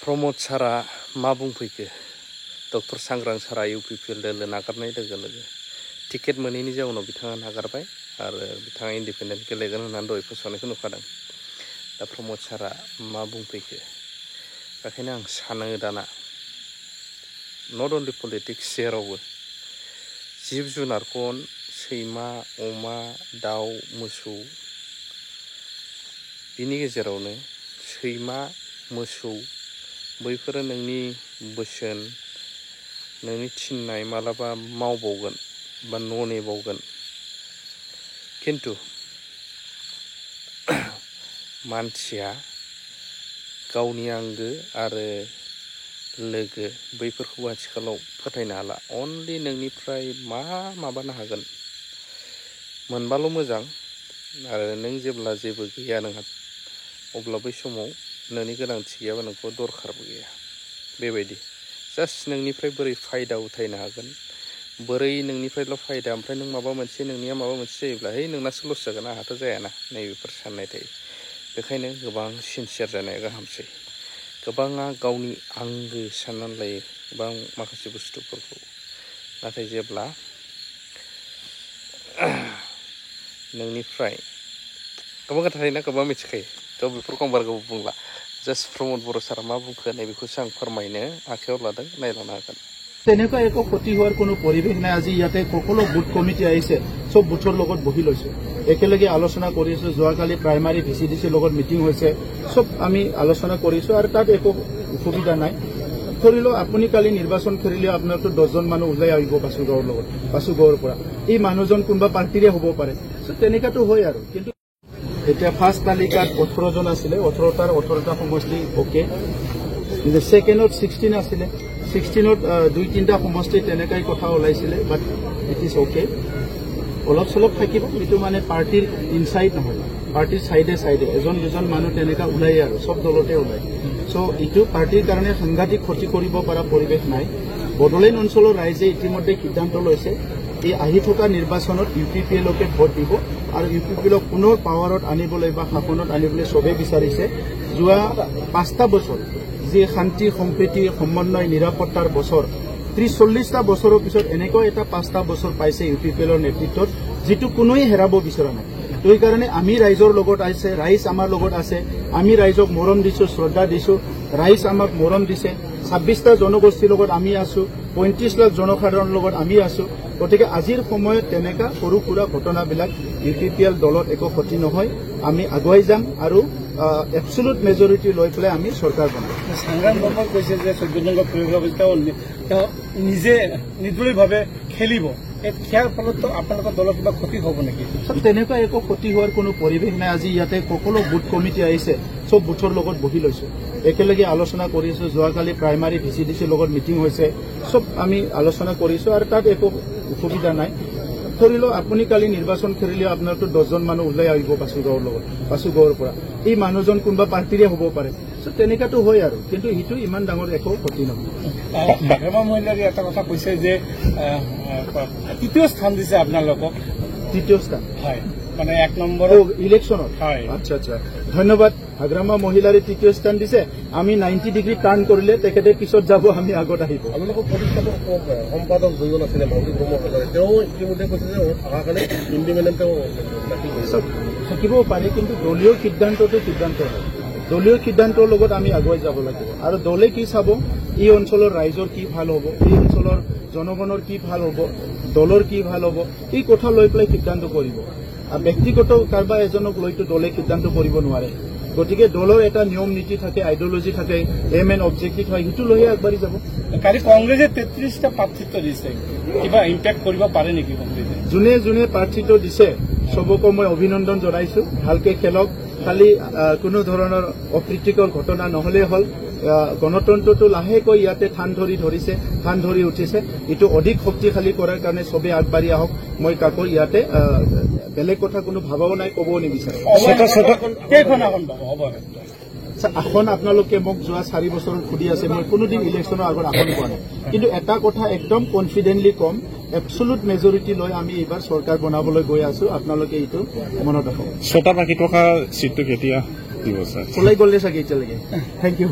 प्रमोद सारा मा बुंफैखो डक्टर सांग्रां सारा UPPL दोलो नागारनाय लोगो लोगो टिकेट मोनैनि जाउनाव बिथाङा नागारबाय आरो बिथाङा इन्डिपेन्डेन्ट गेलेगोन होननानै दहाय फोसावनायखौ नुखादों। दा प्रमोद सारा मा बुंफैखो बेखायनो आं सानो दाना नट अनलि पलिटिक्स जेरावबो जिब जुनारखौ सैमा अमा दाउ मोसौ बिनि गेजेरावनो सैमा मोसौ बैफोरो नोंनि बोसोन नोंनि थिननाय मालाबा मावबावगोन बा न' नेबावगोन किन्तु मानसिया गावनि आंगो आरो लोगो बैफोरखौ आथिखालाव फोथायनो हाला। अनलि नोंनिफ्राय मा माबानो हागोन मोनबाल' मोजां आरो नों जेब्ला जेबो गैया नोंहा अब्ला बै समाव नोंनि गोनांथि गैयाबा नोंखौ दरखारबो गैया बेबायदि जास्ट नोंनिफ्राय बोरै फायदा उथायनो हागोन बोरै नोंनिफ्रायल' फायदा ओमफ्राय नों माबा मोनसे नोंनिया माबा मोनसे जायोब्ला है नोंनासो लस जागोन आंहाथ' जायाना नैबेफोर साननाय थायो। बेखायनो गोबां सिनसियार जानाया गाहामसै। गोबाङा गावनि आंगो साननानै लायो गोबां माखासे बुस्थुफोरखौ नाथाय जेब्ला नोंनिफ्राय गोबां खोथा थायोना गोबां मिथिखायो थ' बेफोरखौ आं बारा गोबाव बुंला জাস্ট प्रमोद बर' सारा मा बुंखो नैबेखौसो आं फोरमायनो आखायाव लादों नायलांनो हागोन। তেনেকুৱা একো ক্ষতি হোৱাৰ কোনো পৰিৱেশ নাই। আজি ইয়াতে সকলো বুথ কমিটি আহিছে, সব বুথৰ লগত বহি লৈছো, একেলগে আলোচনা কৰিছো। যোৱাকালি প্ৰাইমাৰী VCDCৰ লগত মিটিং হৈছে, সব আমি আলোচনা কৰিছো আৰু তাত একো অসুবিধা নাই। ধৰি লওক আপুনি কালি নিৰ্বাচন খেলিলে আপোনাৰতো 10জন মানুহ ওলাই আহিব বাসুগাঁৱৰ লগত, বাসুগাঁৱৰ পৰা এই মানুহজন কোনোবা পাৰ্টিৰে হ'ব পাৰে। তেনেকাটো হয় আৰু কিন্তু এতিয়া ফাৰ্ষ্ট তালিকাত 18জন আছিলে, 18টা সমষ্টি ওকে, ছেকেণ্ডত 16 আছিলে, 16ত 2-3টা সমষ্টি তেনেকাই কথা ওলাইছিলে, বাট ইট ইজ অকে। অলপ চলপ থাকিব, এইটো মানে পাৰ্টিৰ ইনচাইড নহয়, পাৰ্টিৰ চাইডে চাইডে এজন দুজন মানুহ তেনেকা ওলাই আৰু সব দলতে ওলাই। চ' এইটো পাৰ্টিৰ কাৰণে সাংঘাতিক ক্ষতি কৰিব পৰা পৰিৱেশ নাই। বড়োলেণ্ড অঞ্চলৰ ৰাইজে ইতিমধ্যে সিদ্ধান্ত লৈছে এই আহি থকা নিৰ্বাচনত UPPLকে ভোট দিব আৰু UPPLক পুনৰ পাৱাৰত আনিবলৈ বা শাসনত আনিবলৈ চবেই বিচাৰিছে। যোৱা 5টা বছৰ যি শান্তি সম্প্ৰীতি সমন্বয় নিৰাপত্তাৰ বছৰ 30-40টা বছৰৰ পিছত এনেকুৱা এটা 5টা বছৰ পাইছে UPPLৰ নেতৃত্বত যিটো কোনোৱে হেৰাব বিচৰা নাই। তো এইকাৰণে আমি ৰাইজৰ লগত আছে, ৰাইজ আমাৰ লগত আছে, আমি ৰাইজক মৰম দিছো, শ্ৰদ্ধা দিছো, ৰাইজ আমাক মৰম দিছে। 26টা জনগোষ্ঠীৰ লগত আমি আছো, 35 লাখ জনসাধাৰণৰ লগত আমি আছো। গতিকে আজিৰ সময়ত তেনেকা সৰু সুৰা ঘটনাবিলাক UPPL দলত একো ক্ষতি নহয়। আমি আগুৱাই যাম আৰু এবছলুট মেজৰিটি লৈ পেলাই আমি চৰকাৰ বনাম। সংগ্ৰাম বাবুৱে কৈছে যে 14 নম্বৰ তেওঁ নিজে নিৰ্দলীয়ভাৱে খেলিব, ইয়াৰ ফলত আপোনালোকৰ দলৰ কিবা ক্ষতি হ'ব নেকি? তেনেকুৱা একো ক্ষতি হোৱাৰ কোনো পৰিৱেশ নাই। আজি ইয়াতে সকলো বুথ কমিটি আহিছে, সব বুথৰ লগত বহি লৈছো, একেলগে আলোচনা কৰিছো। যোৱাকালি প্ৰাইমাৰী VCDCৰ লগত মিটিং হৈছে, সব আমি আলোচনা কৰিছো আৰু তাত একো অসুবিধা নাই। ধৰি লওক আপুনি কালি নিৰ্বাচন খেলিলে আপোনাৰতো 10জন মানুহ ওলাই আহিব বাসুগাঁৱৰ লগত, বাসুগাঁৱৰ পৰা এই মানুহজন কোনোবা পাৰ্টিৰে হ'ব পাৰে। তেনেকাটো হয় আৰু কিন্তু সেইটো ইমান ডাঙৰ একো ক্ষতি নহয়। হাগ্ৰামা মহিলাৰী এটা কথা কৈছে যে 3য় স্থান দিছে আপোনালোকক। 3য় স্থান হয়, মানে 1 নম্বৰ ইলেকশ্যনত। হয়, আচ্ছা আচ্ছা, ধন্যবাদ। হাগ্ৰামা মহিলাৰী 3য় স্থান দিছে। আমি 90 ডিগ্ৰী টাৰ্ণ কৰিলে তেখেতে পিছত যাব, আমি আগত আহিব। আপোনালোকৰ প্ৰতিষ্ঠাপক সম্পাদক যিজন আছিলে মন্ত্ৰী ব্ৰহ্মপুত্ৰ, তেওঁ ইতিমধ্যে কৈছে যে অহাকালি ইণ্ডিপেণ্ডেণ্ট তেওঁ থাকিবও পাৰে, কিন্তু দলীয় সিদ্ধান্তটো সিদ্ধান্ত হয়। দলীয় সিদ্ধান্তৰ লগত আমি আগুৱাই যাব লাগিব আৰু দলে কি চাব, এই অঞ্চলৰ ৰাইজৰ কি ভাল হ'ব, এই অঞ্চলৰ জনগণৰ কি ভাল হ'ব, দলৰ কি ভাল হ'ব, এই কথা লৈ পেলাই সিদ্ধান্ত কৰিব। আৰু ব্যক্তিগত কাৰোবাৰ এজনক লৈতো দলে সিদ্ধান্ত কৰিব নোৱাৰে। গতিকে দলৰ এটা নিয়ম নীতি থাকে, আইডিঅলজি থাকে, এম এণ্ড অবজেক্টিভ হয়, সেইটো লৈহে আগবাঢ়ি যাব। কালি কংগ্ৰেছে 33টা প্ৰাৰ্থিত্ব দিছে, কিবা ইম্পেক্ট কৰিব পাৰে নেকি কংগ্ৰেছে? যোনে যোনে প্ৰাৰ্থিত্ব দিছে চবকো মই অভিনন্দন জনাইছো, ভালকে খেলক। খালি কোনো ধৰণৰ অপ্ৰীতিকৰ ঘটনা নহ'লে হ'ল। গণতন্ত্ৰটো লাহেকৈ ইয়াতে থান ধৰি উঠিছে। এইটো অধিক শক্তিশালী কৰাৰ কাৰণে চবেই আগবাঢ়ি আহক। মই কাকো ইয়াতে বেলেগ কথা কোনো ভাবাও নাই, ক'বও নিবিচাৰো। আসন আপোনালোকে মোক যোৱা 4 বছৰত সুধি আছে, মই কোনোদিন ইলেকশ্যনৰ আগত আসন পোৱা নাই। কিন্তু এটা কথা একদম কনফিডেণ্টলি কম, এবছলুট মেজৰিটি লৈ আমি এইবাৰ চৰকাৰ বনাবলৈ গৈ আছো। আপোনালোকে এইটো মনত ৰাখক। 6টা বাকী থকা চিটটো কেতিয়া দিব ছাৰ? ওলাই গ'লে চাগে এতিয়ালৈকে। Thank U.